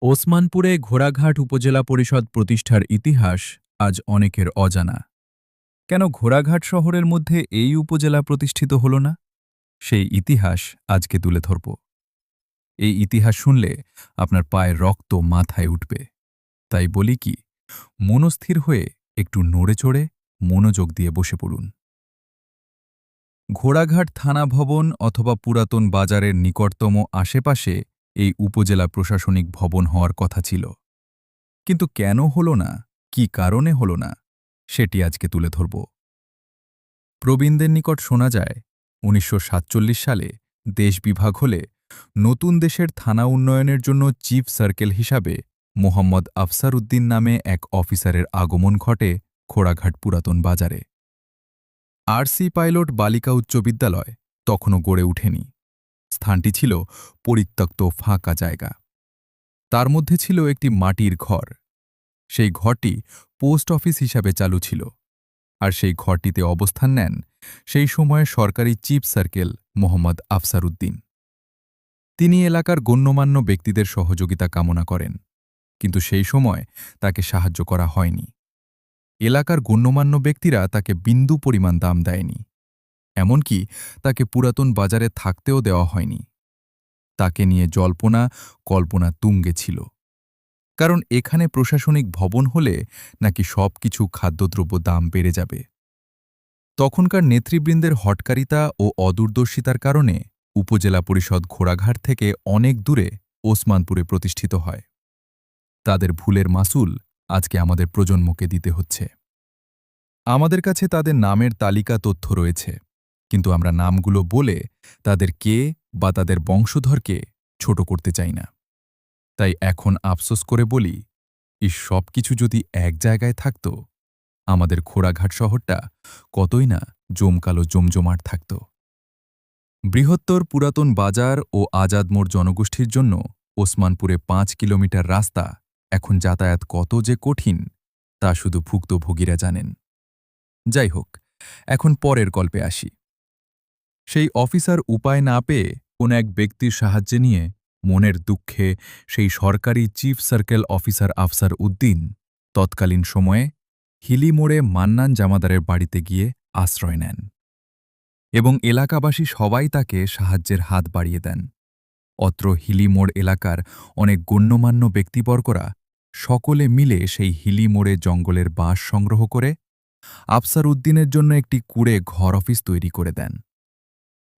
ওসমানপুরে ঘোড়াঘাট উপজেলা পরিষদ প্রতিষ্ঠার ইতিহাস আজ অনেকের অজানা। কেন ঘোড়াঘাট শহরের মধ্যে এই উপজেলা প্রতিষ্ঠিত হল না, সেই ইতিহাস আজকে তুলে ধরব। এই ইতিহাস শুনলে আপনার পায়ের রক্ত মাথায় উঠবে। তাই বলি কি, মনস্থির হয়ে একটু নড়ে চড়ে মনোযোগ দিয়ে বসে পড়ুন। ঘোড়াঘাট থানা ভবন অথবা পুরাতন বাজারের নিকটতম আশেপাশে এই উপজেলা প্রশাসনিক ভবন হওয়ার কথা ছিল, কিন্তু কেন হল না, কি কারণে হল না, সেটি আজকে তুলে ধরব। প্রবীণদের নিকট শোনা যায় ১৯৪৭ সালে দেশ বিভাগ হলে নতুন দেশের থানা উন্নয়নের জন্য চিফ সার্কেল হিসাবে মোহাম্মদ আফসার উদ্দিন নামে এক অফিসারের আগমন ঘটে ঘোড়াঘাট পুরাতন বাজারে। আরসি পাইলট বালিকা উচ্চ বিদ্যালয় তখনও গড়ে ওঠেনি। স্থানটি ছিল পরিত্যক্ত ফাঁকা জায়গা। তার মধ্যে ছিল একটি মাটির ঘর। সেই ঘরটি পোস্ট অফিস হিসাবে চালু ছিল, আর সেই ঘরটিতে অবস্থান নেন সেই সময়ে সরকারি চিফ সার্কেল মোহাম্মদ আফসার উদ্দিন। তিনি এলাকার গণ্যমান্য ব্যক্তিদের সহযোগিতা কামনা করেন, কিন্তু সেই সময় তাকে সাহায্য করা হয়নি। এলাকার গণ্যমান্য ব্যক্তিরা তাকে বিন্দু পরিমাণ দাম দেয়নি, এমনকি তাকে পুরাতন বাজারে থাকতেও দেওয়া হয়নি। তাকে নিয়ে জল্পনা কল্পনা তুঙ্গে ছিল, কারণ এখানে প্রশাসনিক ভবন হলে নাকি সবকিছু খাদ্যদ্রব্য দাম বেড়ে যাবে। তখনকার নেতৃবৃন্দের হটকারিতা ও অদূরদর্শিতার কারণে উপজেলা পরিষদ ঘোড়াঘাট থেকে অনেক দূরে ওসমানপুরে প্রতিষ্ঠিত হয়। তাদের ভুলের মাসুল আজকে আমাদের প্রজন্মকে দিতে হচ্ছে। আমাদের কাছে তাদের নামের তালিকা তথ্য রয়েছে, কিন্তু আমরা নামগুলো বলে তাদের কে বা তাদের বংশধরকে ছোট করতে চাই না। তাই এখন আফসোস করে বলি, সবকিছু যদি এক জায়গায় থাকত, আমাদের ঘোড়াঘাট শহরটা কতই না জমকালো জমজমাট থাকত। বৃহত্তর পুরাতন বাজার ও আজাদমোড় জনগোষ্ঠীর জন্য ওসমানপুরে ৫ কিলোমিটার রাস্তা এখন যাতায়াত কত যে কঠিন, তা শুধু ভুক্তভোগীরা জানেন। যাই হোক, এখন পরের গল্পে আসি। সেই অফিসার উপায় না পেয়ে কোন এক ব্যক্তির সাহায্যে নিয়ে মনের দুঃখে সেই সরকারি chief circle officer Afsar Uddin তৎকালীন সময়ে হিলি মোড়ে মান্নান জামাদারের বাড়িতে গিয়ে আশ্রয় নেন, এবং এলাকাবাসী সবাই তাকে সাহায্যের হাত বাড়িয়ে দেন। অত্র হিলি মোড় এলাকার অনেক গণ্যমান্য ব্যক্তিবর্গরা সকলে মিলে সেই হিলি মোড়ে জঙ্গলের বাঁশ সংগ্রহ করে আফসার উদ্দিনের জন্য একটি কুঁড়ে ঘর অফিস তৈরি করে দেন।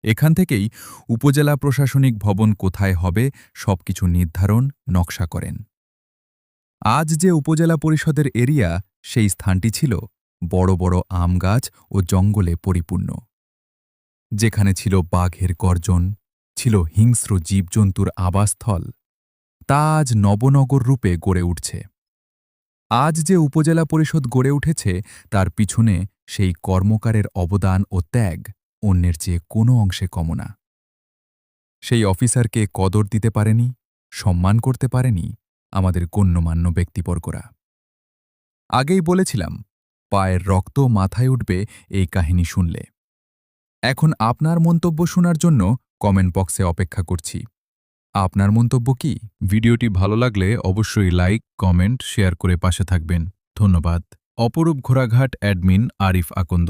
এখান থেকেই উপজেলা প্রশাসনিক ভবন কোথায় হবে সবকিছু নির্ধারণ নকশা করেন। আজ যে উপজেলা পরিষদের এরিয়া, সেই স্থানটি ছিল বড় বড় আম গাছ ও জঙ্গলে পরিপূর্ণ। যেখানে ছিল বাঘের গর্জন, ছিল হিংস্র জীবজন্তুর আবাসস্থল, তা আজ নবনগর রূপে গড়ে উঠছে। আজ যে উপজেলা পরিষদ গড়ে উঠেছে, তার পিছনে সেই কর্মকারের অবদান ও ত্যাগ অন্যের চেয়ে কোনো অংশে কম না। সেই অফিসারকে কদর দিতে পারেনি, সম্মান করতে পারেনি আমাদের গণ্যমান্য ব্যক্তিবর্গরা। আগেই বলেছিলাম, পায়ের রক্ত মাথায় উঠবে এই কাহিনী শুনলে। এখন আপনার মন্তব্য শোনার জন্য কমেন্ট বক্সে অপেক্ষা করছি। আপনার মন্তব্য কি? ভিডিওটি ভালো লাগলে অবশ্যই লাইক, কমেন্ট, শেয়ার করে পাশে থাকবেন। ধন্যবাদ। অপরূপ ঘোড়াঘাট অ্যাডমিন আরিফ আকন্দ।